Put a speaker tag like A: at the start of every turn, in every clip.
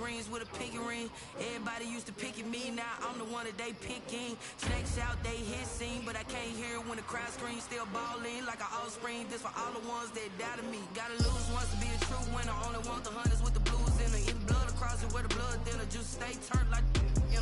A: rings with a pinky ring. Everybody used to pick at me, now I'm the one that they picking. Snakes out, they hissing, but I can't hear when the crowd screams. Still balling like an offspring. This for all the ones that doubted me. Gotta lose once to be a true winner. Only want the hunters with the blues in her. Eating blood across it where the blood thinner. Just stay turned like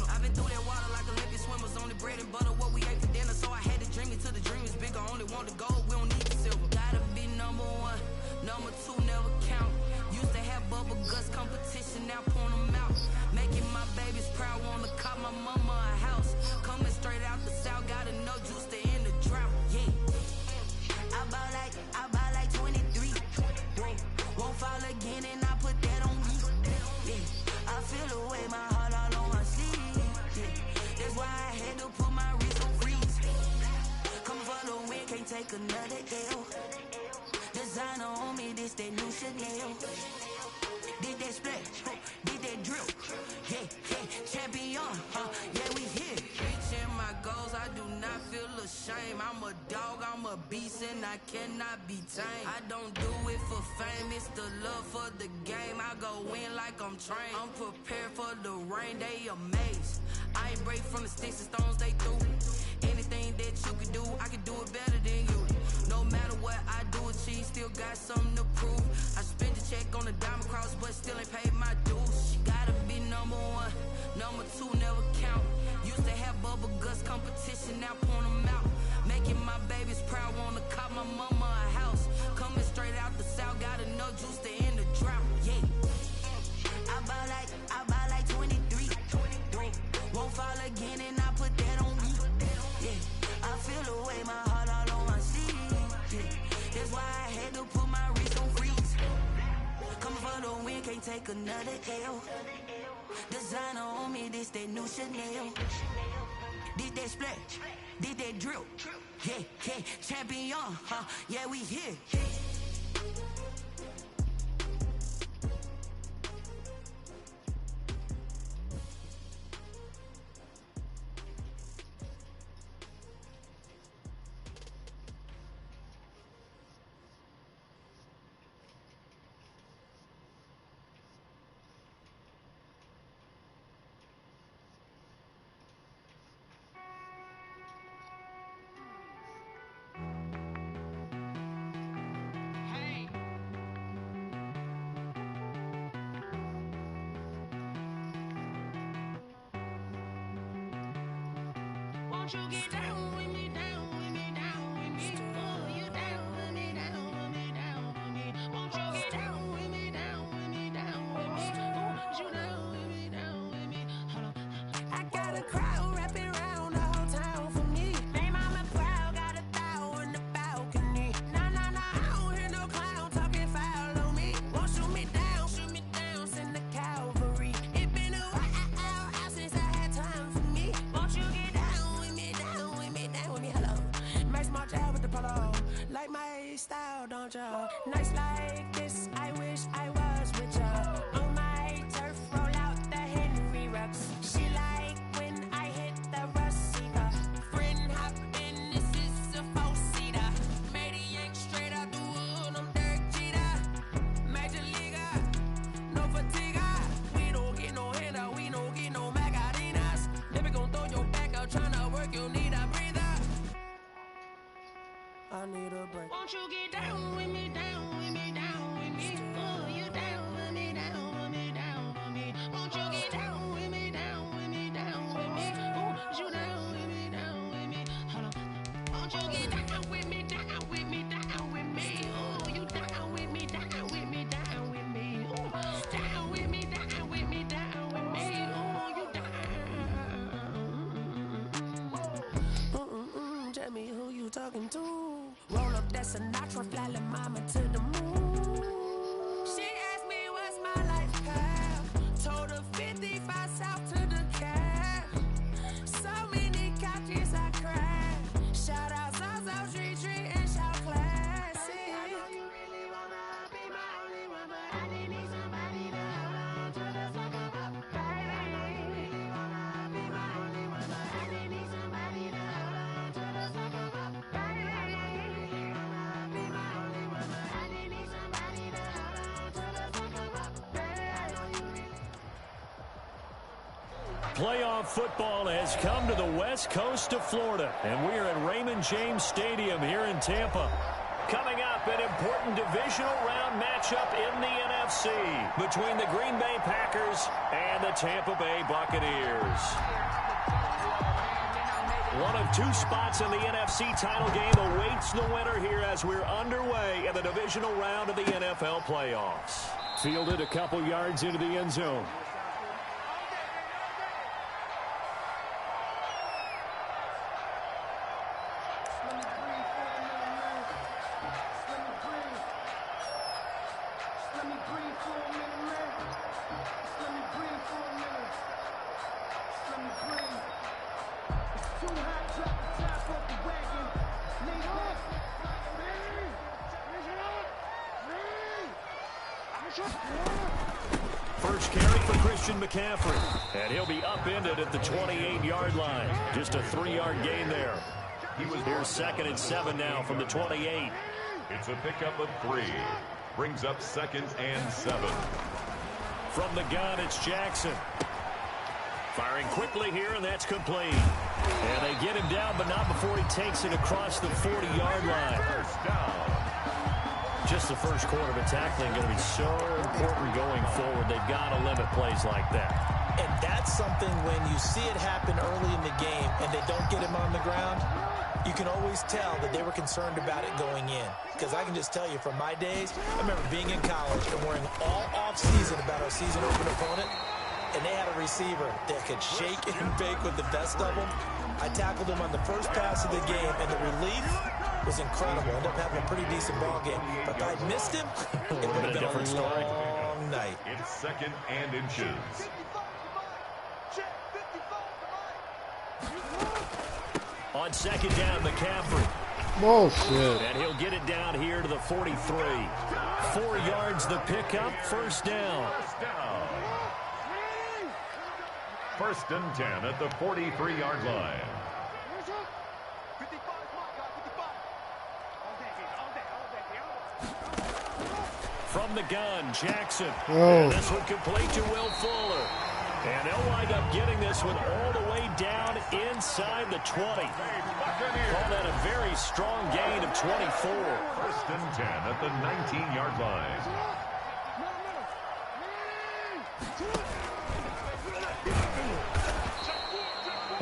A: I've been through that water like Olympic swimmers. Only bread and butter what we ate for dinner. So I had to dream it till the dream is bigger. Only want the gold, we don't need the silver. Gotta be number one, number two never count. Used to have bubble guts competition, now point them out. Making my babies proud, wanna cop my mama a house. Coming straight out the south, gotta know juice to end the drought. Yeah, I bought like 23. Won't fall again and I put that on me. Yeah, I feel the way, my heart all on my sleeve. Yeah, that's why I had to put my wrist on freeze. Come for the win, can't take another L. Designer on me, this that new Chanel. Did that splash, did that drill. Yeah, champion, yeah, we here. Reaching my goals, I do not feel ashamed. I'm a dog, I'm a beast, and I cannot be tamed. I don't do it for fame, it's the love for the game. I go in like I'm trained. I'm prepared for the rain, they amazed. I ain't break from the sticks and stones they threw. Anything that you can do, I can do it better than you. No matter what I do, achieve, still got something to prove. I spent the check on the diamond cross, but still ain't paid my dues. Gotta be number one, number two never count. Used to have bubble guts competition, now point them out. Making my babies proud, wanna cop my mama a house. Coming straight out the south, gotta know juice to end the drought. Yeah, I bought like 23. Won't fall again and I put that on me. Yeah, I feel the way, my heart all on my sleeve. Yeah, that's why I had to put my wrist on freeze. Coming for the win, can't take another L. Designer on me, this that new Chanel. Did that splash, did that drill. Yeah, champion, yeah, we here.
B: Won't you get down with me, down with me, down with me? Oh, you down with me, down with me, down with me. Won't you get down with me, down with me, down with me? Oh, you down with me, down with me? Hold on. I got a crowd wrapping around the whole town for me. They mama proud, got a thou on the balcony. Nah, I don't hear no clown talking foul on me. Won't shoot me down, send the cavalry. It been a while since I had time for me. Won't you get down with me, down with me, down with me? Hello, Max March out with the polo. Like my style, don't ya? Nights like this, I wish I was with ya. On my turf, roll out the Henry Rux. She like when I hit the receiver. Friend hop in, this is a four-seater. Made a yank straight out the wood, I'm Derek Jeter. Major leaguer, no fatigue. We don't get no handout, we don't get no Macarinas. Never gon' throw your back out, tryna work, you need a breather. I need a break. Won't you get down with me, down with me, down with me? Oh, you down with me, down with me, down with me? Won't you get down with me, down with me, down with me? Oh, you down with me, down with me? Hold on. Won't you get down with me, down with me, down with me? Oh, you down with me, down with me, down with me? Oh, down with me, down with me, down with me? Oh, you down? Tell me who you talking to. Roll up that Sinatra, fly la mama to the moon. She asked me what's my life path. Told her 55 south to the cab. So many couches I cried. Shout out Zaza, Tree, and shout classic. I know you really wanna be my only one, but I didn't need somebody to hold on to the sucker up. Baby, I know you really wanna be my only one, but I didn't need somebody to hold on to the sucker up. Baby, I know you really wanna be my only one, but I didn't
C: playoff football has come to the west coast of Florida, and we are at Raymond James Stadium here in Tampa. Coming up, an important divisional round matchup in the NFC between the Green Bay Packers and the Tampa Bay Buccaneers. One of two spots in the NFC title game awaits the winner here as we're underway in the divisional round of the NFL playoffs. Fielded a couple yards into the end zone. First carry for Christian McCaffrey, and he'll be upended at the 28-yard line. Just a 3-yard gain there. Here's 2nd and 7 now from the 28.
D: It's a pickup of 3. Brings up 2nd and 7.
C: From the gun, it's Jackson. Firing quickly here, and that's complete. And they get him down, but not before he takes it across the 40-yard line.
D: First down.
C: Just the first quarter of tackling going to be so important going forward. They've got to limit plays like that.
E: And that's something when you see it happen early in the game and they don't get him on the ground, you can always tell that they were concerned about it going in. Because I can just tell you from my days, I remember being in college and worrying all off-season about our season open opponent, and they had a receiver that could shake and bake with the best of them. I tackled him on the first pass of the game, and the relief was incredible. Ended up having a pretty decent ball game. But if I'd missed him, it would have been a long night.
D: It's 2nd and inches.
C: On 2nd down, McCaffrey.
F: Oh, shit.
C: And he'll get it down here to the 43. 4 yards the pickup, first down.
D: First down. 1st and 10 at the 43-yard line.
C: From the gun, Jackson.
F: Oh.
C: And this one complete to Will Fuller. And they'll wind up getting this one all the way down inside the 20. Call that a very strong gain of 24.
D: 1st and 10 at the 19-yard line.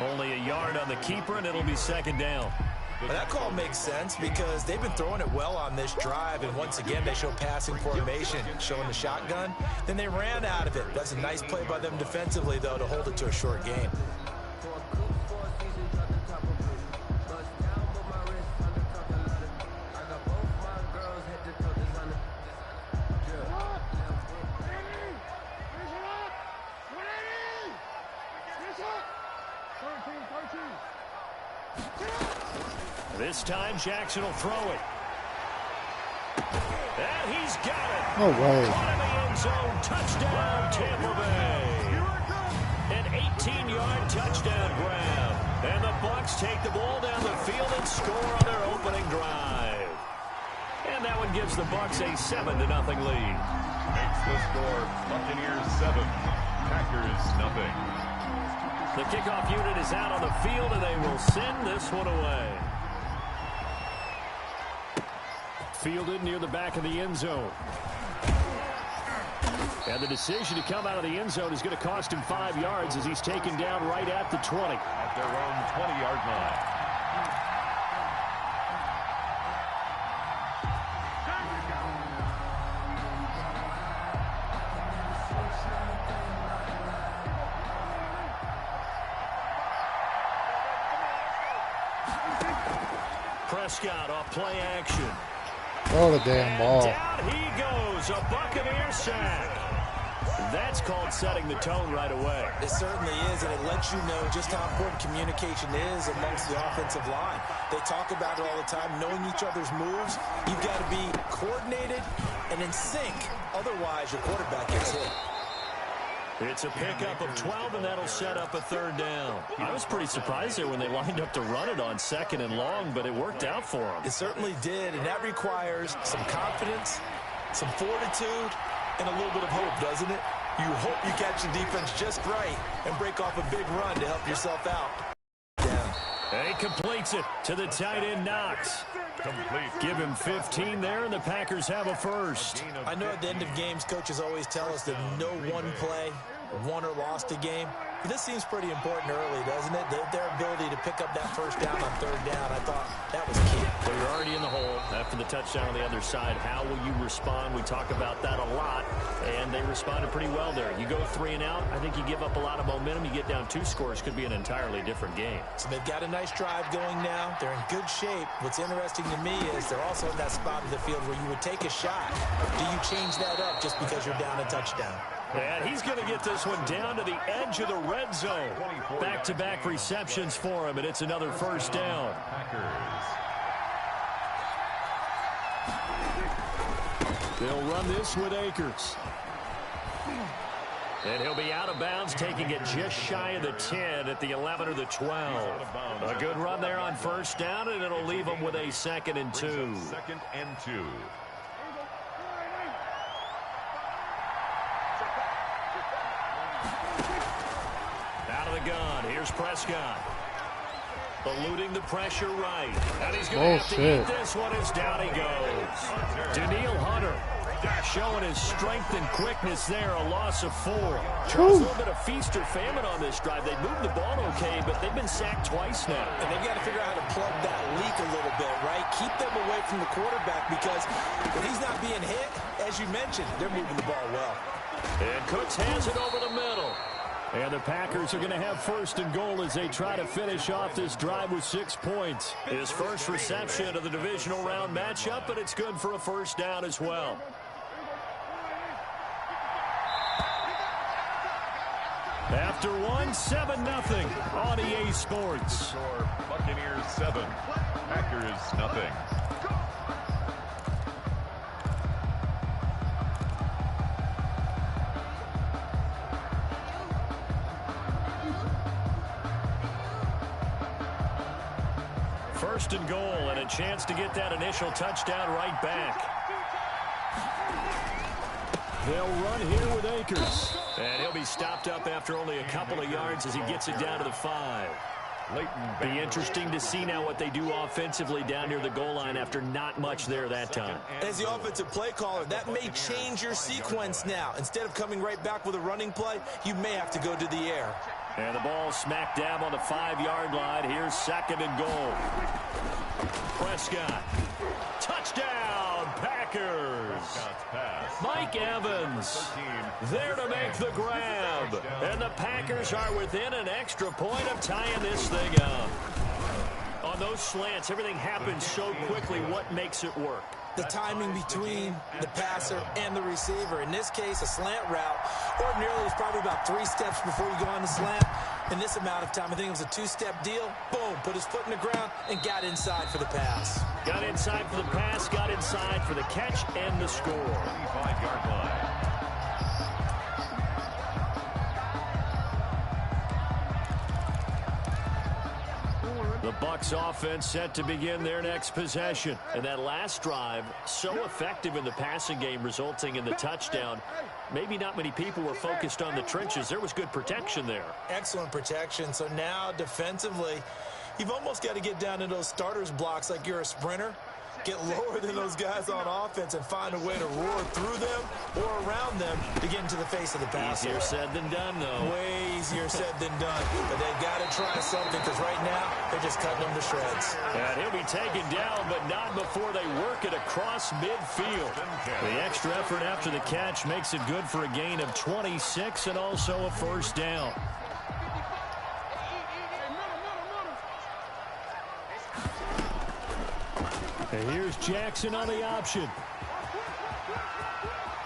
C: Only a yard on the keeper, and it'll be 2nd down.
E: Well, that call makes sense because they've been throwing it well on this drive, and once again, they show passing formation, showing the shotgun. Then they ran out of it. That's a nice play by them defensively, though, to hold it to a short game.
C: This time, Jackson will throw it. And he's got it.
F: No way.
C: Caught in the end zone. Touchdown, Tampa Bay. An 18-yard touchdown grab. And the Bucs take the ball down the field and score on their opening drive. And that one gives the Bucs a 7-0 lead.
D: Makes the score Buccaneers 7, Packers nothing.
C: The kickoff unit is out on the field, and they will send this one away. Fielded near the back of the end zone. And the decision to come out of the end zone is going to cost him 5 yards as he's taken down right at the 20.
D: At their own 20-yard line.
C: Prescott off play action.
F: Oh, the damn ball.
C: Down he goes. A Buccaneer sack. That's called setting the tone right away.
E: It certainly is, and it lets you know just how important communication is amongst the offensive line. They talk about it all the time, knowing each other's moves. You've got to be coordinated and in sync. Otherwise, your quarterback gets hit.
C: It's a pickup of 12, and that'll set up a 3rd down. I was pretty surprised there when they lined up to run it on 2nd and long, but it worked out for them.
E: It certainly did, and that requires some confidence, some fortitude, and a little bit of hope, doesn't it? You hope you catch the defense just right and break off a big run to help yourself out.
C: He completes it to the tight end, Knox.
D: Complete.
C: Give him 15 there, and the Packers have a first.
E: I know at the end of games, coaches always tell us that no one play won or lost a game. But this seems pretty important early, doesn't it? Their ability to pick up that first down on third down, I thought that was key.
C: So you're already in the hole after the touchdown on the other side. How will you respond? We talk about that a lot, and they responded pretty well there. You go 3 and out, I think you give up a lot of momentum. You get down 2 scores, could be an entirely different game.
E: So they've got a nice drive going now. They're in good shape. What's interesting to me is they're also in that spot of the field where you would take a shot. Do you change that up just because you're down a touchdown?
C: And he's going to get this one down to the edge of the red zone. Back-to-back receptions for him, and it's another first down. They'll run this with Akers. And he'll be out of bounds, taking it just shy of the 10 at the 11 or the 12. A good run there on first down, and it'll leave them with a 2nd and 2.
D: 2nd and 2.
C: Out of the gun, here's Prescott. Eluding the pressure right. And he's going to have to eat this one as down he goes. Daniil Hunter showing his strength and quickness there, a loss of 4. Charles, a little bit of feast or famine on this drive. They moved the ball okay, but they've been sacked twice now.
E: And they've got to figure out how to plug that leak a little bit, right? Keep them away from the quarterback because if he's not being hit, as you mentioned, they're moving the ball well.
C: And Cooks has it over the middle. And the Packers are going to have 1st and goal as they try to finish off this drive with 6 points. His first reception of the divisional round matchup, but it's good for a first down as well. After 1, 7-0 on EA Sports.
D: Buccaneers 7, Packers nothing.
C: First and goal, and a chance to get that initial touchdown right back. They'll run here with Akers. And he'll be stopped up after only a couple of yards as he gets it down to the 5. Be interesting to see now what they do offensively down near the goal line after not much there that time.
E: As the offensive play caller, that may change your sequence now. Instead of coming right back with a running play, you may have to go to the air.
C: And the ball smack dab on the 5-yard line. Here's 2nd and goal. Prescott. Touchdown, Packers. Mike Evans there to make the grab. And the Packers are within an extra point of tying this thing up. On those slants, everything happens so quickly. What makes it work?
E: The timing between the passer and the receiver. In this case, a slant route. Ordinarily, it's probably about 3 steps before you go on the slant. In this amount of time, I think it was a 2-step deal. Boom, put his foot in the ground and got inside for the pass.
C: Got inside for the pass, got inside for the catch and the score.
D: 5-yard line.
C: The Bucs offense set to begin their next possession. And that last drive, so effective in the passing game, resulting in the touchdown. Maybe not many people were focused on the trenches. There was good protection there.
E: Excellent protection. So now defensively, you've almost got to get down to those starters blocks like you're a sprinter. Get lower than those guys on offense and find a way to roar through them or around them to get into the face of the passer.
C: Easier said than done, though.
E: Way easier said than done. But they've got to try something because right now they're just cutting them to shreds.
C: And he'll be taken down, but not before they work it across midfield. The extra effort after the catch makes it good for a gain of 26 and also a first down. And here's Jackson on the option.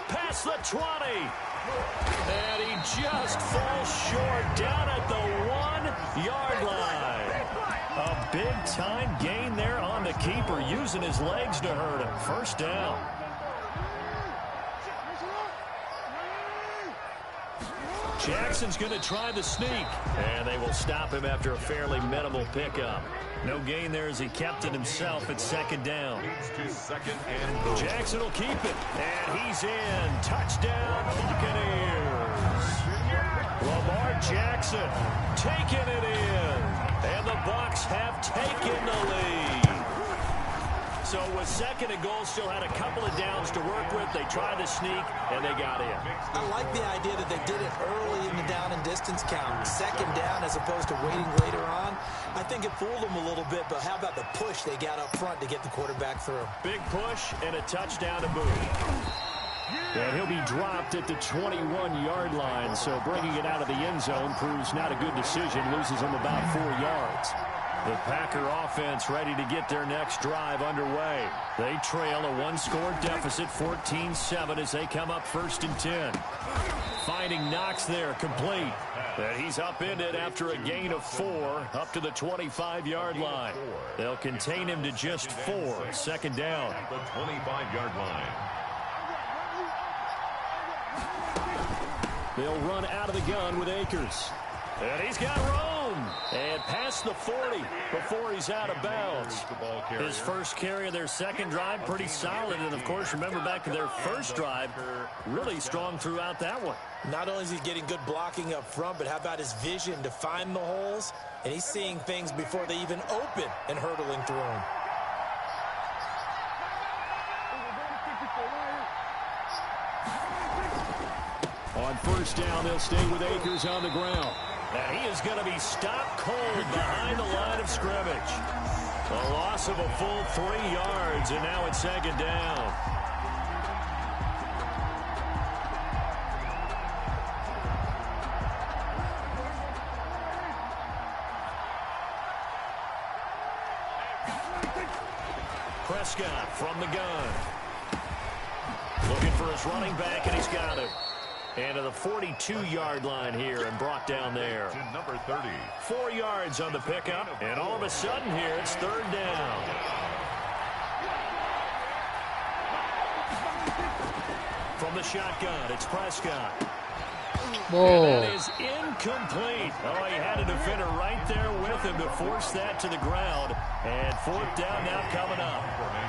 C: Past the 20. And he just falls short down at the 1-yard line. A big-time gain there on the keeper, using his legs to hurt him. First down. Jackson's going to try the sneak. And they will stop him after a fairly minimal pickup. No gain there as he kept it himself at 2nd down. Jackson will keep it. And he's in. Touchdown, Buccaneers. Lamar Jackson taking it in. And the Bucs have taken the lead. So with second and goal, still had a couple of downs to work with. They tried to sneak, and they got in.
E: I like the idea that they did it early in the down and distance count. Second down as opposed to waiting later on. I think it fooled them a little bit, but how about the push they got up front to get the quarterback through?
C: Big push and a touchdown to boot. And he'll be dropped at the 21-yard line, so bringing it out of the end zone proves not a good decision. Loses him about 4 yards. The Packer offense ready to get their next drive underway. They trail a one-score deficit, 14-7, as they come up 1st and 10. Finding Knox there, complete. And he's upended after a gain of 4, up to the 25-yard line. They'll contain him to just 4, 2nd down.
D: The 25-yard line.
C: They'll run out of the gun with Akers. And he's got room. And past the 40 before he's out of bounds. His first carry of their second drive, pretty solid. And, of course, remember back to their first drive, really strong throughout that one.
E: Not only is he getting good blocking up front, but how about his vision to find the holes? And he's seeing things before they even open and hurtling through them.
C: On 1st down, they'll stay with Akers on the ground. And he is going to be stopped cold behind the line of scrimmage. A loss of a full 3 yards, and now it's 2nd down. Prescott from the gun. Looking for his running back, and he's got it. And to the 42-yard line here and brought down there.
D: To number 30.
C: 4 yards on the pickup, and all of a sudden here it's 3rd down. From the shotgun, it's Prescott.
F: Whoa.
C: And that is incomplete. Oh, he had a defender right there with him to force that to the ground. And 4th down now coming up.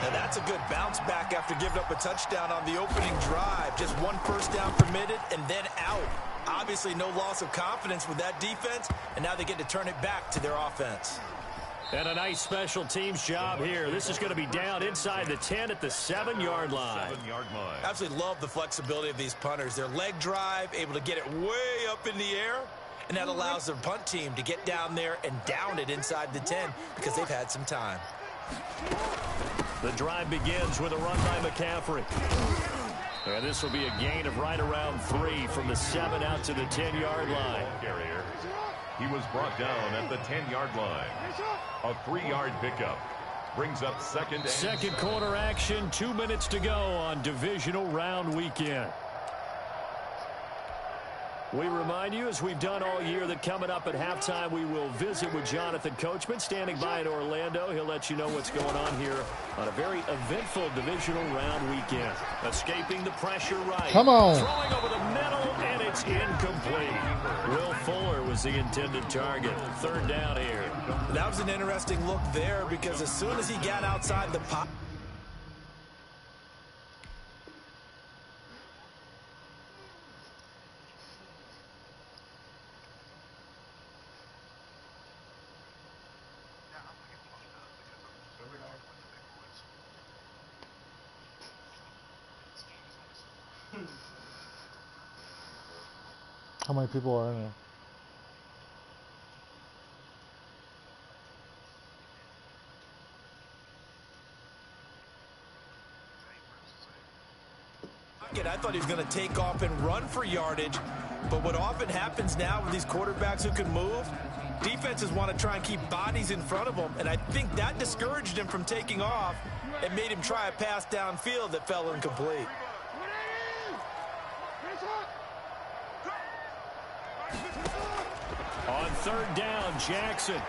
E: And that's a good bounce back after giving up a touchdown on the opening drive. Just 1 first down permitted and then out. Obviously no loss of confidence with that defense, and now they get to turn it back to their offense.
C: And a nice special teams job here. This is going to be down inside the 10 at the 7-yard line.
D: 7-yard line.
E: Absolutely love the flexibility of these punters. Their leg drive, able to get it way up in the air, and that allows their punt team to get down there and down it inside the 10 because they've had some time.
C: The drive begins with a run by McCaffrey. And this will be a gain of right around 3 from the 7 out to the 10-yard line.
D: Carrier. He was brought down at the 10-yard line. A 3-yard pickup. Brings up 2nd and...
C: Second quarter action, 2 minutes to go on divisional round weekend. We remind you, as we've done all year, that coming up at halftime, we will visit with Jonathan Coachman, standing by in Orlando. He'll let you know what's going on here on a very eventful divisional round weekend. Escaping the pressure right.
F: Come on.
C: Throwing over the middle, and it's incomplete. Will Fuller was the intended target. 3rd down here.
E: That was an interesting look there because as soon as he got outside the pocket,
F: How many people are in there?
E: I thought he was going to take off and run for yardage, but what often happens now with these quarterbacks who can move, defenses want to try and keep bodies in front of them, and I think that discouraged him from taking off and made him try a pass downfield that fell incomplete.
C: On 3rd down, Jackson.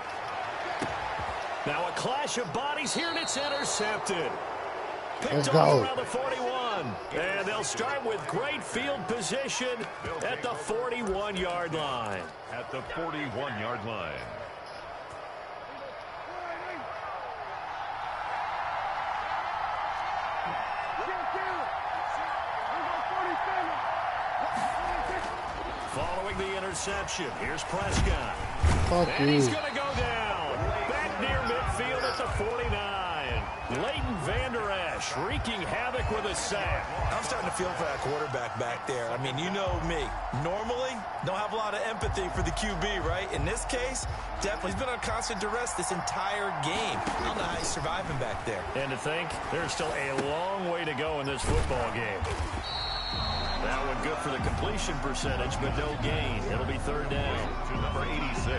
C: Now a clash of bodies here, and it's intercepted.
F: Let's
C: Picked
F: go.
C: off around the 41. And they'll start with great field position at the 41-yard line.
D: At the 41-yard line.
C: Following throwing the interception. Here's Prescott.
F: Fuck
C: And he's
F: you.
C: going to go down. Back near midfield at the 49. Leighton Vander Esch wreaking havoc with a sack.
E: I'm starting to feel for that quarterback back there. I mean, you know me. Normally, don't have a lot of empathy for the QB, right? In this case, definitely. He's been on constant duress this entire game. I don't know how he's surviving back there.
C: And to think, there's still a long way to go in this football game. That one good for the completion percentage, but no gain. It'll be third down.
D: To number 86.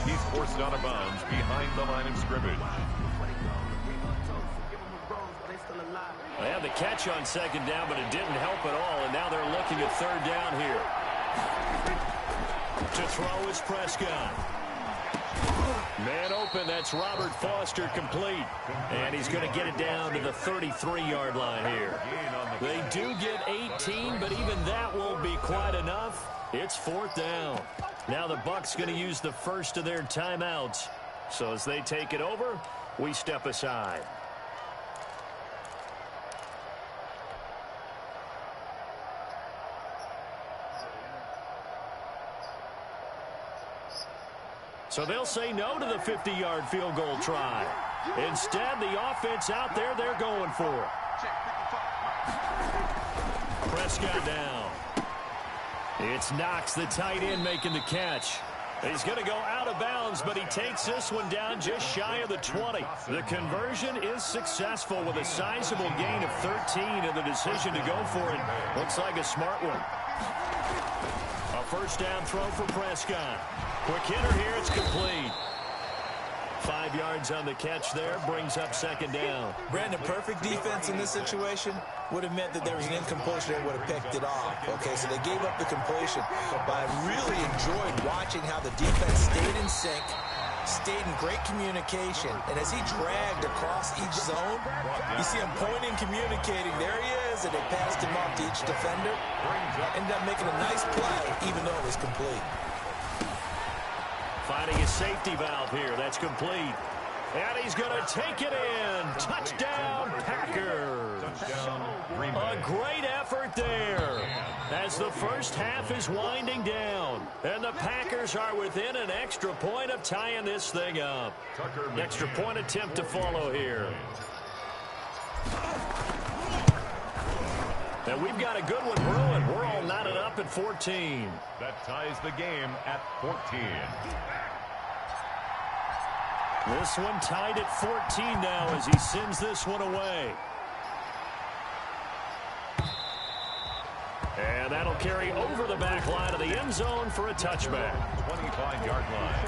D: He's forced out of bounds behind the line of scrimmage.
C: They had the catch on second down, but it didn't help at all, and now they're looking at third down here. To throw is Prescott. Man open, that's Robert Foster complete. And he's going to get it down to the 33-yard line here. They do get 18, but even that won't be quite enough. It's fourth down. Now the Bucs going to use the first of their timeouts. So as they take it over, we step aside. So they'll say no to the 50-yard field goal try. Instead, the offense out there, they're going for it. Prescott down. It's Knox, the tight end, making the catch. He's going to go out of bounds, but he takes this one down just shy of the 20. The conversion is successful with a sizable gain of 13, and the decision to go for it looks like a smart one. A first down throw for Prescott. Quick hitter here, it's complete. 5 yards on the catch there, brings up second down.
E: Brandon, perfect defense in this situation would have meant that there was an incompletion. They would have picked it off. Okay, so they gave up the completion. But I really enjoyed watching how the defense stayed in sync, stayed in great communication. And as he dragged across each zone, you see him pointing, communicating. There he is, and they passed him off to each defender. Ended up making a nice play, even though it was complete.
C: Finding a safety valve here. That's complete. And he's going to take it in. Touchdown, Packers. A great effort there as the first half is winding down. And the Packers are within an extra point of tying this thing up. Extra point attempt to follow here. And we've got a good one brewing. We're all knotted up at 14.
D: That ties the game at 14.
C: This one tied at 14 now as he sends this one away. And that'll carry over the back line of the end zone for a touchback.
D: 25-yard line.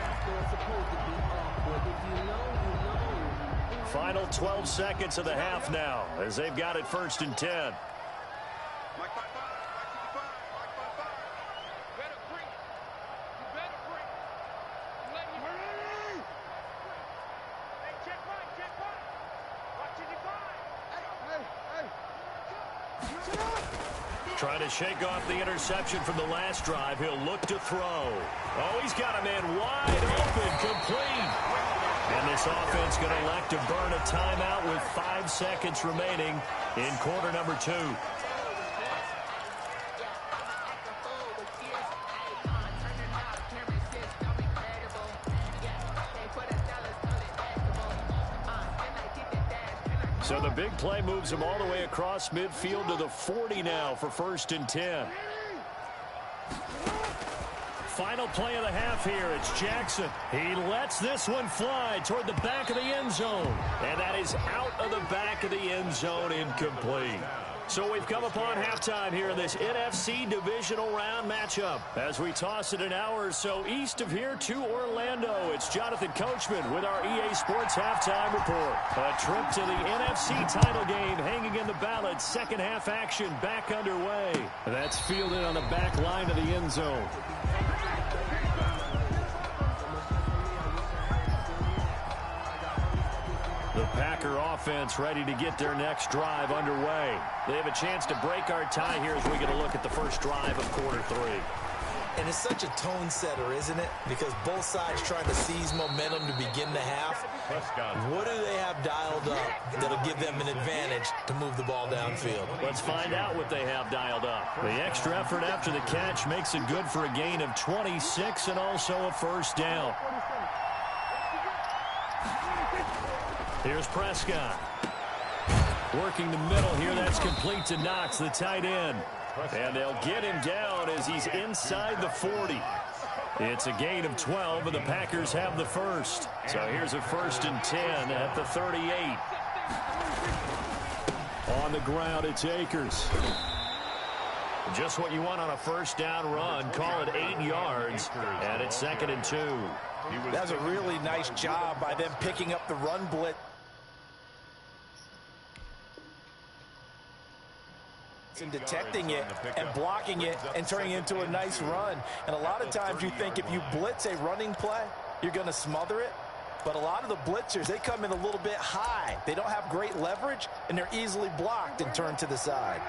C: Final 12 seconds of the half now as they've got it first and 10. Trying to shake off the interception from the last drive. He'll look to throw. Oh, he's got a man wide open, complete. And this offense going to elect to burn a timeout with 5 seconds remaining in quarter number 2. So the big play moves him all the way across midfield to the 40 now for first and 10. Final play of the half here. It's Jackson. He lets this one fly toward the back of the end zone. And that is out of the back of the end zone, incomplete. So we've come upon halftime here in this NFC divisional round matchup. As we toss it an hour or so east of here to Orlando, it's Jonathan Coachman with our EA Sports Halftime Report. A trip to the NFC title game hanging in the balance. Second half action back underway. That's fielded on the back line of the end zone. The Packer offense ready to get their next drive underway. They have a chance to break our tie here as we get a look at the first drive of quarter 3.
E: And it's such a tone setter, isn't it? Because both sides trying to seize momentum to begin the half. What do they have dialed up that'll give them an advantage to move the ball downfield?
C: Let's find out what they have dialed up. The extra effort after the catch makes it good for a gain of 26 and also a first down. Here's Prescott. Working the middle here. That's complete to Knox, the tight end. And they'll get him down as he's inside the 40. It's a gain of 12, and the Packers have the first. So here's a 1st and 10 at the 38. On the ground, it's Akers. Just what you want on a first down run. Call it 8 yards, and it's 2nd and 2.
E: That's a really nice job by them picking up the run blitz and detecting it and blocking it and turning it into a nice run. And a lot of times you think if you blitz a running play, you're going to smother it. But a lot of the blitzers, they come in a little bit high. They don't have great leverage, and they're easily blocked and turned to the side.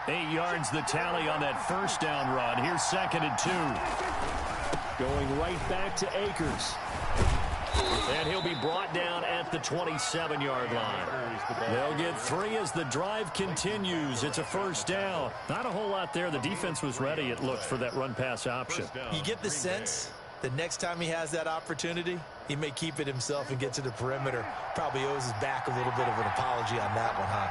C: 8 yards the tally on that first down run. Here's 2nd and 2. Going right back to Akers. And he'll be brought down at the 27-yard line. They'll get 3 as the drive continues. It's a first down. Not a whole lot there. The defense was ready, it looked, for that run-pass option.
E: You get the sense that next time he has that opportunity, he may keep it himself and get to the perimeter. Probably owes his back a little bit of an apology on that one, huh?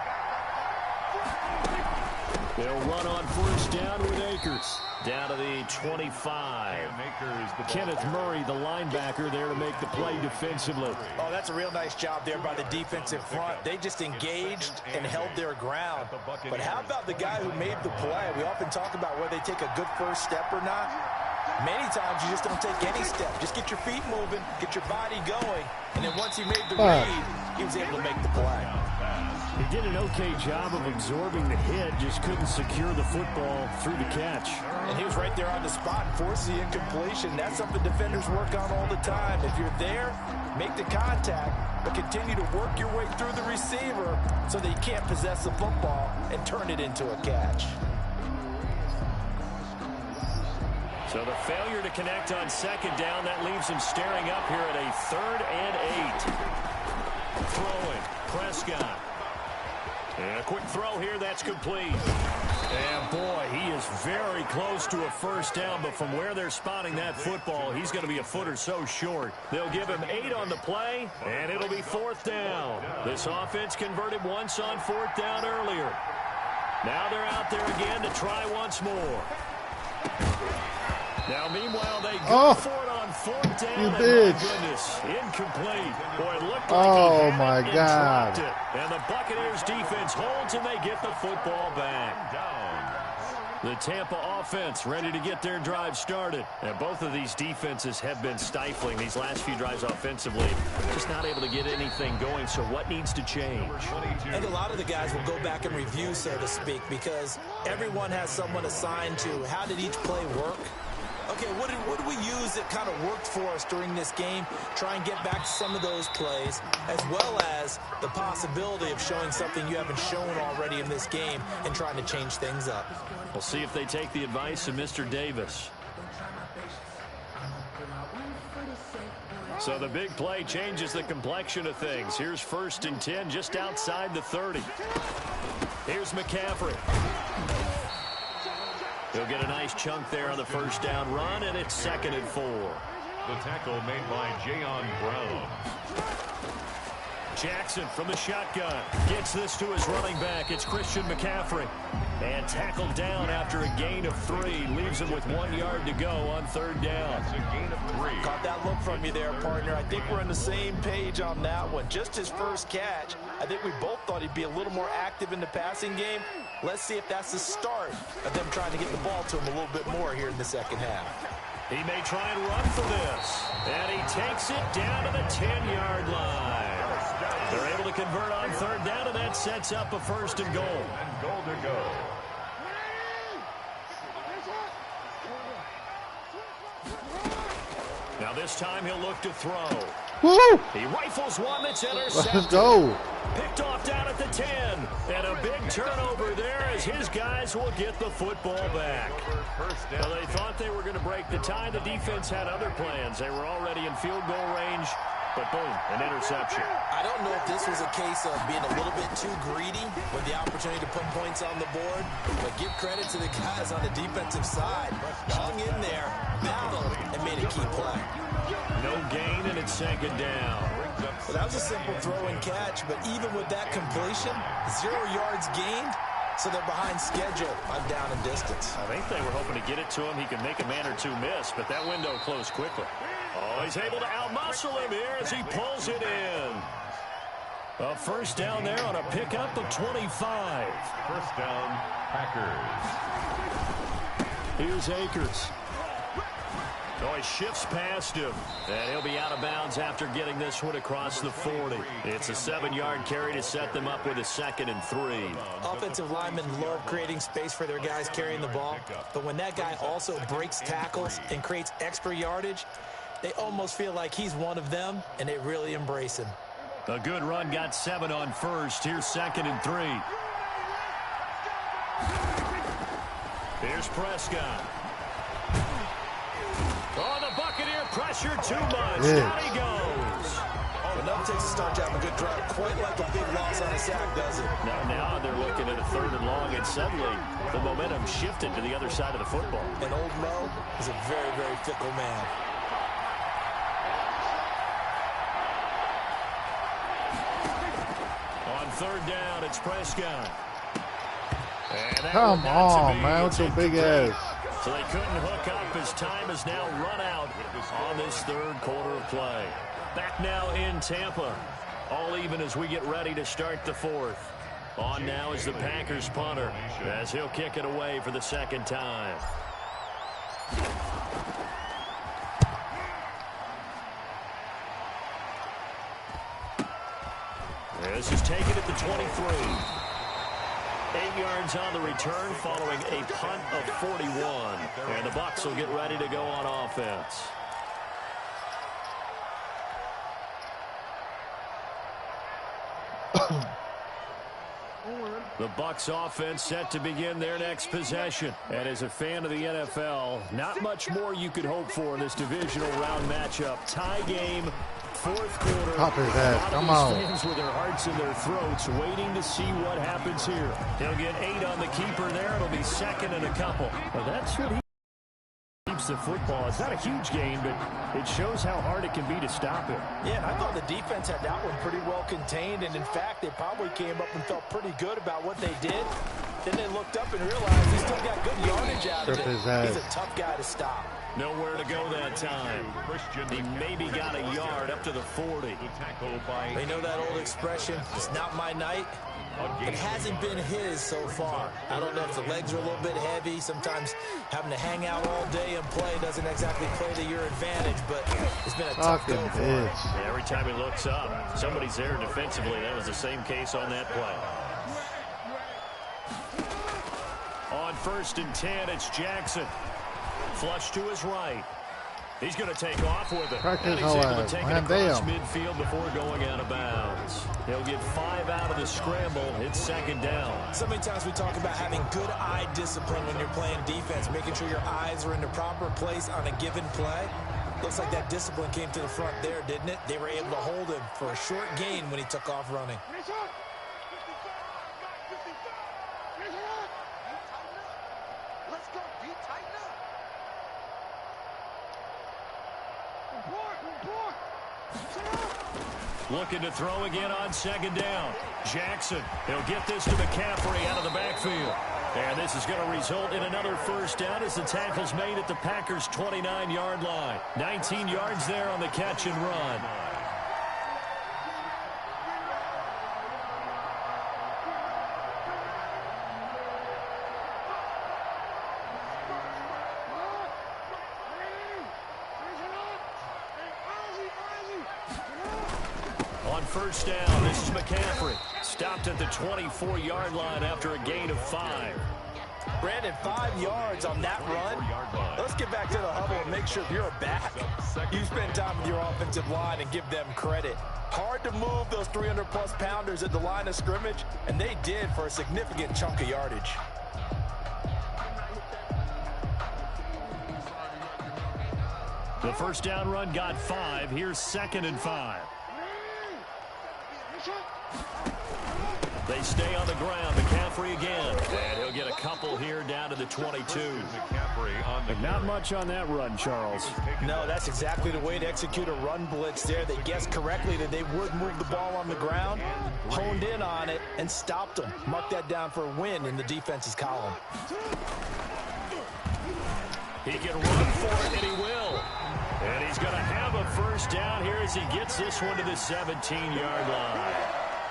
C: They'll run on first down with Akers. Down to the 25. Kenneth Murray, the linebacker, there to make the play defensively.
E: Oh, that's a real nice job there by the defensive front. They just engaged and held their ground. But how about the guy who made the play? We often talk about whether they take a good first step or not. Many times you just don't take any step. Just get your feet moving, get your body going, and then once he made the read, he was able to make the play.
C: He did an okay job of absorbing the hit, just couldn't secure the football through the catch.
E: And he was right there on the spot and forced the incompletion. That's something defenders work on all the time. If you're there, make the contact, but continue to work your way through the receiver so that you can't possess the football and turn it into a catch.
C: So the failure to connect on second down, that leaves him staring up here at a 3rd and 8. Throwing, Prescott. And a quick throw here, that's complete. And boy, he is very close to a first down, but from where they're spotting that football, he's going to be a foot or so short. They'll give him 8 on the play, and it'll be 4th down. This offense converted once on 4th down earlier. Now they're out there again to try once more. Now, meanwhile, they go for it on 4th down.
F: You
C: and
F: bitch.
C: my goodness, incomplete. Boy, it looked like
F: Oh,
C: he had
F: my
C: it and
F: God.
C: dropped it. And the Buccaneers defense holds, and they get the football back. The Tampa offense ready to get their drive started. And both of these defenses have been stifling these last few drives offensively. Just not able to get anything going, so what needs to change?
E: And a lot of the guys will go back and review, so to speak, because everyone has someone assigned to how did each play work. Okay, what did we use that kind of worked for us during this game? Try and get back to some of those plays, as well as the possibility of showing something you haven't shown already in this game and trying to change things up.
C: We'll see if they take the advice of Mr. Davis. So the big play changes the complexion of things. Here's 1st and 10 just outside the 30. Here's McCaffrey. He'll get a nice chunk there on the first down run, and it's 2nd and 4.
D: The tackle made by Jayon Brown.
C: Jackson from the shotgun gets this to his running back. It's Christian McCaffrey. And tackled down after a gain of 3. Leaves him with 1 yard to go on 3rd down.
D: It's a gain of 3.
E: Caught that look from you there, partner. I think we're on the same page on that one. Just his first catch. I think we both thought he'd be a little more active in the passing game. Let's see if that's the start of them trying to get the ball to him a little bit more here in the second half.
C: He may try and run for this. And he takes it down to the 10-yard line. They're able to convert on 3rd down, and that sets up a 1st and goal.
D: And goal to go.
C: Now this time he'll look to throw.
F: Woo!
C: He rifles one that's intercepted.
F: Let's go.
C: Picked off down at the 10. And a big turnover there as his guys will get the football back. Well, they thought they were going to break the tie. The defense had other plans. They were already in field goal range. But boom, an interception.
E: I don't know if this was a case of being a little bit too greedy with the opportunity to put points on the board, but give credit to the guys on the defensive side. Hung in there, battled, and made a key play.
C: No gain, and it's second down.
E: Well, that was a simple throw and catch, but even with that completion, 0 yards gained, so they're behind schedule on down and distance.
C: I think they were hoping to get it to him. He could make a man or two miss, but that window closed quickly. Oh, he's able to outmuscle him here as he pulls it in. A first down there on a pickup of 25.
D: First down, Packers.
C: Here's Akers. Oh, he shifts past him. And he'll be out of bounds after getting this one across the 40. It's a 7-yard carry to set them up with a 2nd and 3.
E: Offensive linemen love creating space for their guys carrying the ball. But when that guy also breaks tackles and creates extra yardage, they almost feel like he's one of them, and they really embrace him.
C: A good run got 7 on first. Here's 2nd and 3. Here's Prescott. Oh, the Buccaneer pressure too much. Down he goes.
E: But nothing takes a start to have a good drive. Quite like a big loss on a sack, does it?
C: Now they're looking at a 3rd and long, and suddenly the momentum shifted to the other side of the football.
E: And old Mo is a very, very fickle man.
C: On 3rd down, it's Prescott.
F: Come on, man, with your big ass.
C: So they couldn't hook up as time has now run out on this 3rd quarter of play. Back now in Tampa. All even as we get ready to start the 4th. On now is the Packers punter as he'll kick it away for the 2nd time. This is taken at the 23. 8 yards on the return following a punt of 41. And the Bucs will get ready to go on offense. The Bucs offense set to begin their next possession. And as a fan of the NFL, not much more you could hope for in this divisional round matchup. Tie game, 4th quarter.
F: Pop his ass. Come on.
C: Fans with their hearts in their throats waiting to see what happens here. He'll get 8 on the keeper there. It'll be 2nd and a couple. Well, that's what he keeps the football. It's not a huge gain, but it shows how hard it can be to stop it.
E: Yeah, and I thought the defense had that one pretty well contained, and in fact, they probably came up and felt pretty good about what they did. Then they looked up and realized he still got good yardage out of it. He's a tough guy to stop.
C: Nowhere to go that time. He maybe got a yard up to the 40.
E: You know that old expression, it's not my night? It hasn't been his so far. I don't know if the legs are a little bit heavy. Sometimes having to hang out all day and play doesn't exactly play to your advantage, but it's been a tough go for him.
C: Yeah, every time he looks up, somebody's there defensively. That was the same case on that play. On 1st and 10, it's Jackson. Flush to his right. He's going to take off with it. And he's able to take it across midfield before going out of bounds. He'll get 5 out of the scramble. It's 2nd down.
E: So many times we talk about having good eye discipline when you're playing defense, making sure your eyes are in the proper place on a given play. Looks like that discipline came to the front there, didn't it? They were able to hold him for a short gain when he took off running.
C: Looking to throw again on 2nd down. Jackson, he'll get this to McCaffrey out of the backfield. And this is going to result in another first down as the tackle's made at the Packers' 29-yard line. 19 yards there on the catch and run. On 1st down, this is McCaffrey. Stopped at the 24-yard line after a gain of 5.
E: Brandon, 5 yards on that run. Let's get back to the huddle and make sure you're back. You spend time with your offensive line and give them credit. Hard to move those 300-plus pounders at the line of scrimmage, and they did for a significant chunk of yardage.
C: The first down run got 5. Here's 2nd and 5. They stay on the ground. McCaffrey again. And he'll get a couple here down to the 22.
G: Not much on that run, Charles.
E: No, that's exactly the way to execute a run blitz there. They guessed correctly that they would move the ball on the ground, honed in on it, and stopped them. Mark that down for a win in the defense's column.
C: He can run for it, and he will. And he's going to have a first down here as he gets this one to the 17-yard line.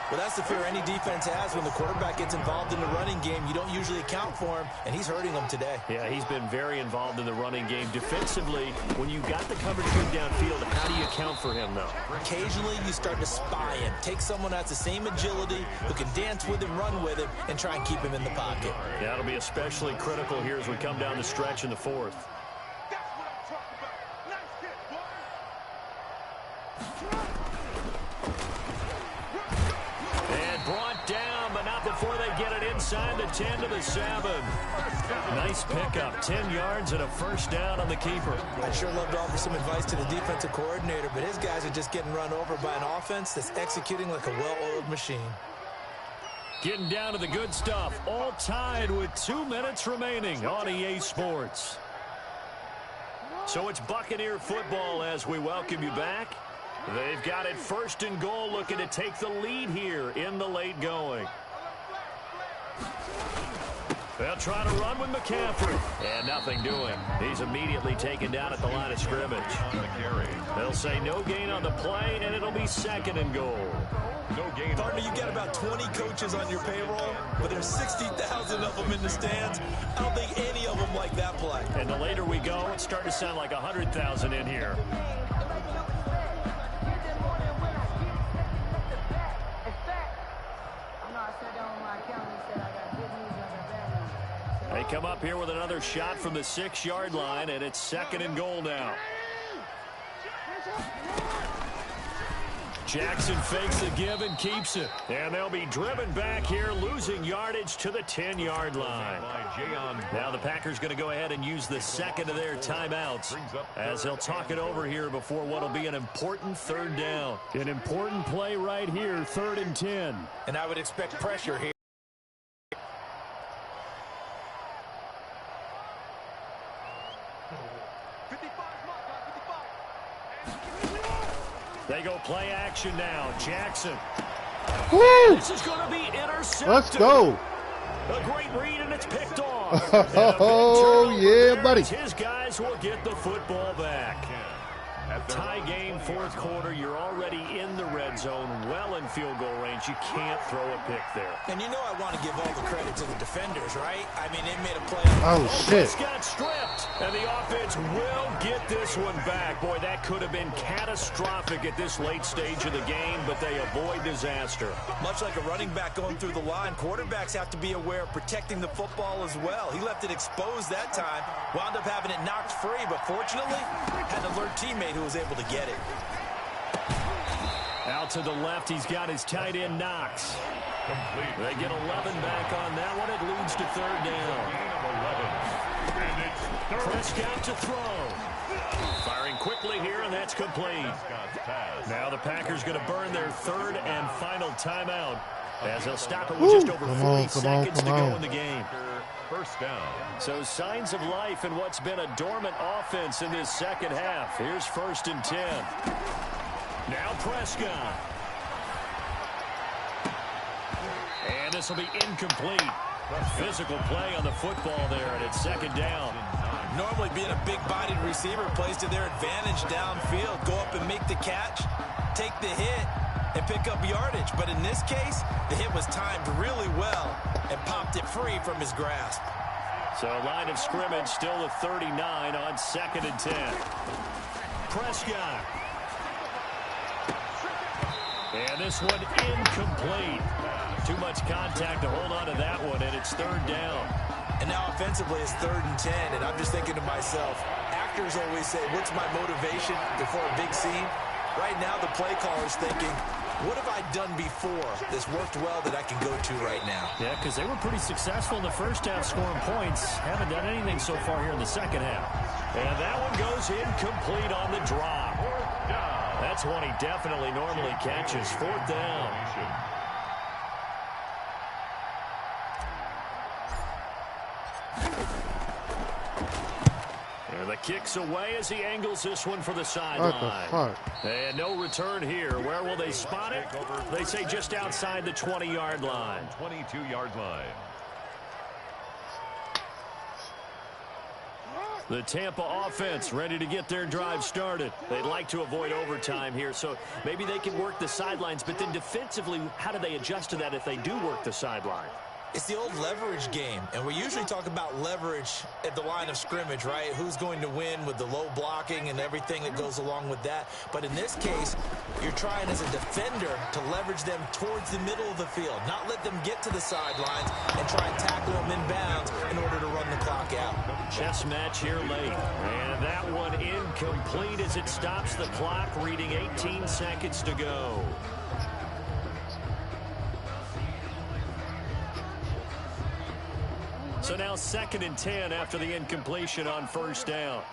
E: Well, that's the fear any defense has when the quarterback gets involved in the running game. You don't usually account for him, and he's hurting them today.
C: Yeah, he's been very involved in the running game. Defensively, when you got the coverage good downfield, how do you account for him, though?
E: Occasionally, you start to spy him. Take someone that's the same agility, who can dance with him, run with him, and try and keep him in the pocket.
C: Yeah, that'll be especially critical here as we come down the stretch in the 4th. Before they get it inside the 10 to the 7. Nice pickup. 10 yards and a first down on the keeper.
E: I'd sure love to offer some advice to the defensive coordinator, but his guys are just getting run over by an offense that's executing like a well-oiled machine.
C: Getting down to the good stuff. All tied with 2 minutes remaining on EA Sports. So it's Buccaneer football as we welcome you back. They've got it 1st and goal, looking to take the lead here in the late going. They'll try to run with McCaffrey. And nothing doing. He's immediately taken down at the line of scrimmage. They'll say no gain on the play, and it'll be 2nd and goal.
D: No gain.
E: Partner, you got about 20 coaches on your payroll, but there's 60,000 of them in the stands. I don't think any of them like that play.
C: And the later we go, it's starting to sound like 100,000 in here. They come up here with another shot from the 6-yard line, and it's 2nd and goal now. Jackson fakes the give and keeps it. And they'll be driven back here, losing yardage to the 10-yard line. Now the Packers going to go ahead and use the 2nd of their timeouts as they'll talk it over here before what will be an important 3rd down.
G: An important play right here, 3rd and 10.
E: And I would expect pressure here.
C: They go play action now. Jackson.
F: Woo!
C: This is going to be intercepted.
F: Let's go.
C: A great read, and it's picked off.
F: Oh, yeah, buddy.
C: His guys will get the football back. Tie game, 4th quarter. You're already in the red zone, well in field goal range. You can't throw a pick there.
E: And you know I want to give all the credit to the defenders, right? I mean, they made a play.
F: Oh, shit.
C: Got stripped, and the offense will get this one back. Boy, that could have been catastrophic at this late stage of the game, but they avoid disaster.
E: Much like a running back going through the line, quarterbacks have to be aware of protecting the football as well. He left it exposed that time, wound up having it knocked free, but fortunately, had an alert teammate who was able to get it.
C: Out to the left, he's got his tight end, Knox. They get 11 back on that one. It leads to 3rd down. Prescott to throw. Firing quickly here, and that's complete. Now the Packers going to burn their 3rd and final timeout as they'll stop it with just over 40 seconds to go in the game.
D: First down.
C: So signs of life in what's been a dormant offense in this 2nd half. Here's 1st and 10. Now Prescott. And this will be incomplete. Physical play on the football there, and it's 2nd down.
E: Normally being a big-bodied receiver plays to their advantage downfield. Go up and make the catch, take the hit, and pick up yardage. But in this case, the hit was timed really well and popped it free from his grasp.
C: So line of scrimmage still a 39 on 2nd and 10. Prescott. And this one incomplete. Too much contact to hold on to that one, and it's 3rd down.
E: And now offensively it's 3rd and 10, and I'm just thinking to myself, actors always say, what's my motivation before a big scene? Right now the play caller's thinking, what have I done before that's worked well that I can go to right now?
C: Yeah, because they were pretty successful in the first half scoring points. Haven't done anything so far here in the second half. And that one goes incomplete on the drop. That's one he definitely normally catches. 4th down. And the kick's away as he angles this one for the sideline. And no return here. Where will they spot it? They say just outside the 20-yard line.
D: 22-yard line.
C: The Tampa offense ready to get their drive started. They'd like to avoid overtime here, so maybe they can work the sidelines. But then defensively, how do they adjust to that if they do work the sideline?
E: It's the old leverage game, and we usually talk about leverage at the line of scrimmage, right? Who's going to win with the low blocking and everything that goes along with that. But in this case, you're trying as a defender to leverage them towards the middle of the field, not let them get to the sidelines and try and tackle them in bounds in order to run the clock out.
C: Chess match here late, and that one incomplete as it stops the clock, reading 18 seconds to go. So now 2nd and 10 after the incompletion on 1st down.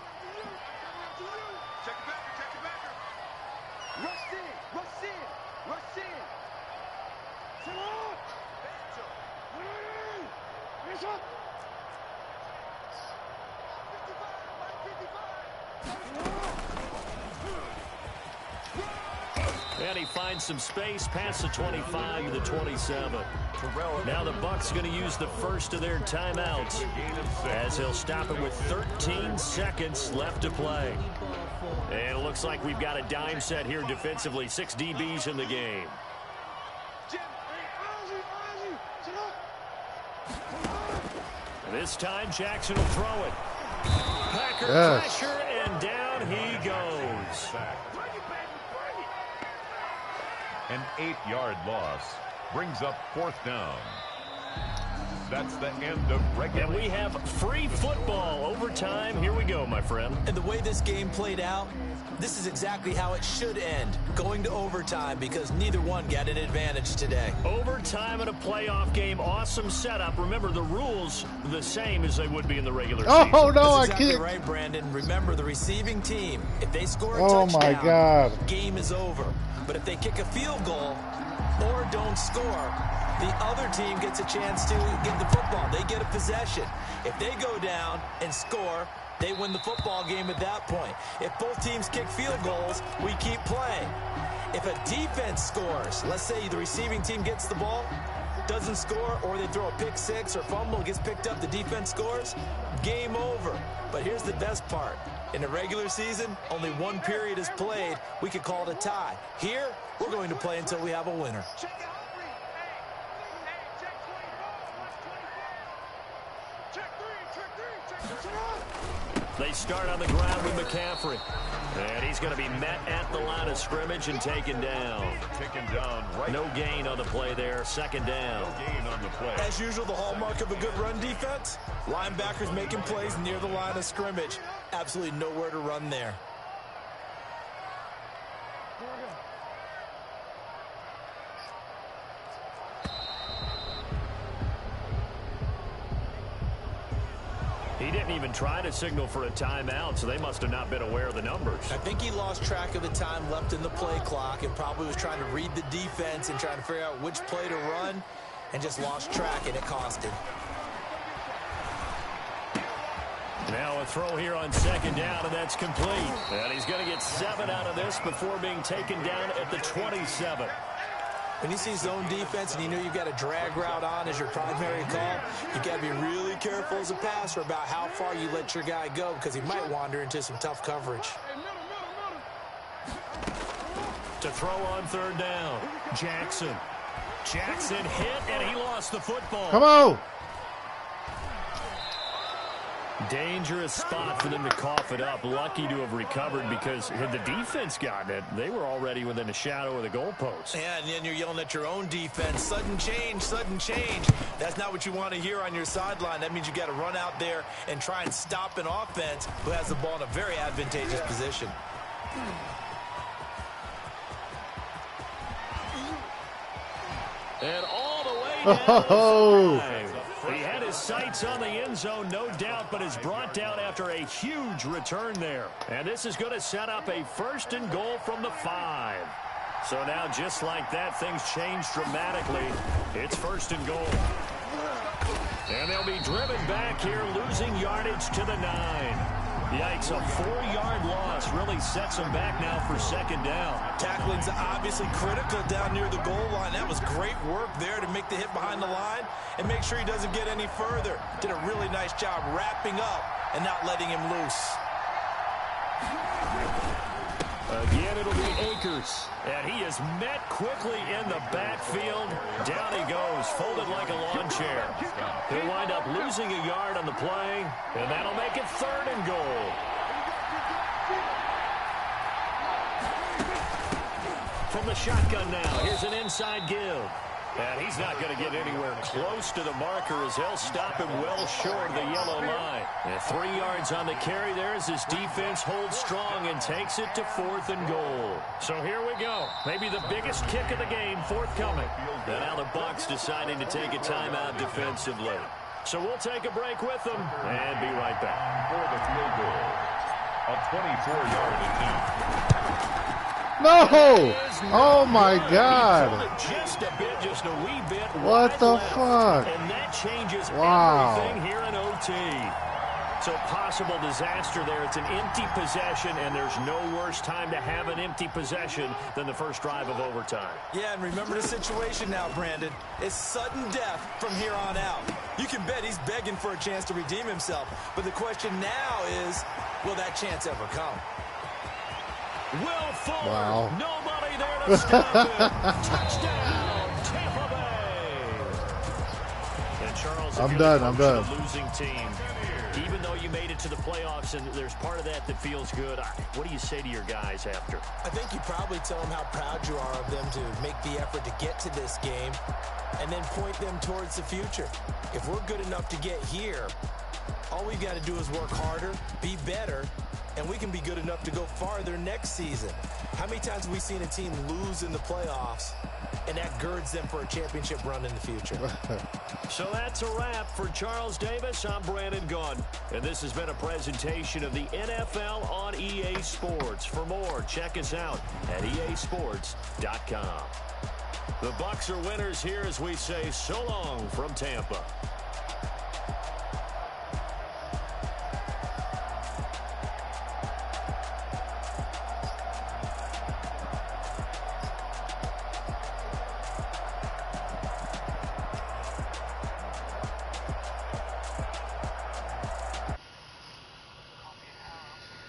C: And he finds some space past the 25 to the 27. Now the Bucs going to use the first of their timeouts as he'll stop it with 13 seconds left to play. And it looks like we've got a dime set here defensively. 6 DBs in the game. And this time Jackson will throw it. Packer pressure, and down he goes.
D: An 8-yard loss brings up 4th down. That's the end of regular.
C: And we have free football overtime. Here we go, my friend.
E: And the way this game played out, this is exactly how it should end, going to overtime, because neither one got an advantage today.
C: Overtime in a playoff game, awesome setup. Remember, the rules the same as they would be in the regular season.
F: Oh, no,
E: That's exactly
F: I can't.
E: right, Brandon. Remember, the receiving team, if they score a
F: Oh,
E: touchdown,
F: my God.
E: game is over. But if they kick a field goal or don't score, the other team gets a chance to get the football. They get a possession. If they go down and score, they win the football game at that point. If both teams kick field goals, we keep playing. If a defense scores, let's say the receiving team gets the ball, doesn't score, or they throw a pick six or fumble, gets picked up, the defense scores, game over. But here's the best part. In the regular season, only one period is played. We could call it a tie. Here, we're going to play until we have a winner.
C: They start on the ground with McCaffrey. And he's going to be met at the line of scrimmage and taken down.
D: Taken down right.
C: No gain on the play there. 2nd down.
D: No gain on the play.
E: As usual, the hallmark of a good run defense, linebackers making plays near the line of scrimmage. Absolutely nowhere to run there.
C: He didn't even try to signal for a timeout, so they must have not been aware of the numbers.
E: I think he lost track of the time left in the play clock and probably was trying to read the defense and trying to figure out which play to run and just lost track, and it cost him.
C: Now a throw here on 2nd down, and that's complete. And he's going to get 7 out of this before being taken down at the 27.
E: When you see zone defense and you know you've got a drag route on as your primary call, you've got to be really careful as a passer about how far you let your guy go, because he might wander into some tough coverage.
C: To throw on 3rd down, Jackson. Jackson hit, and he lost the football.
F: Come on.
C: Dangerous spot for them to cough it up. Lucky to have recovered because had the defense gotten it, they were already within a shadow of the goalpost.
E: Yeah, and then you're yelling at your own defense. Sudden change, sudden change. That's not what you want to hear on your sideline. That means you got to run out there and try and stop an offense who has the ball in a very advantageous position.
C: And all the way down the 5. He had his sights on the end zone, no doubt, but is brought down after a huge return there. And this is going to set up a 1st and goal from the 5. So now, just like that, things change dramatically. It's 1st and goal. And they'll be driven back here, losing yardage to the 9. Yikes, a 4-yard loss really sets them back now for 2nd down.
E: Tackling's obviously critical down near the goal line. That was great work there to make the hit behind the line and make sure he doesn't get any further. Did a really nice job wrapping up and not letting him loose.
C: Again, it'll be Akers. And he is met quickly in the backfield. Down he goes, folded like a lawn chair. He'll wind up losing a yard on the play, and that'll make it 3rd and goal. From the shotgun now, here's an inside give. And he's not going to get anywhere close to the marker as they'll stop him well short of the yellow line. And 3 yards on the carry there as his defense holds strong and takes it to 4th and goal. So here we go. Maybe the biggest kick of the game forthcoming. And now the Bucs deciding to take a timeout defensively. So we'll take a break with them and be right back.
D: For the field goal, a 24-yard lead.
F: No! Oh, my God.
C: Just a bit, just a wee bit.
F: What the fuck?
C: And that changes
F: Wow.
C: everything here in OT. So possible disaster there. It's an empty possession, and there's no worse time to have an empty possession than the first drive of overtime.
E: Yeah, and remember the situation now, Brandon. It's sudden death from here on out. You can bet he's begging for a chance to redeem himself. But the question now is, will that chance ever come?
C: Will Fuller.
F: Wow.
C: Nobody there to stop him. Touchdown, Tampa Bay. And Charles, if
F: I'm
C: you're
F: done,
C: the
F: I'm
C: coach of
F: done.
C: the losing team, even though you made it to the playoffs and there's part of that feels good, what do you say to your guys after?
E: I think you probably tell them how proud you are of them to make the effort to get to this game and then point them towards the future. If we're good enough to get here, all we've got to do is work harder, be better, and we can be good enough to go farther next season. How many times have we seen a team lose in the playoffs, and that girds them for a championship run in the future?
C: So that's a wrap for Charles Davis. I'm Brandon Gunn, and this has been a presentation of the NFL on EA Sports. For more, check us out at easports.com. The Bucs are winners here as we say so long from Tampa.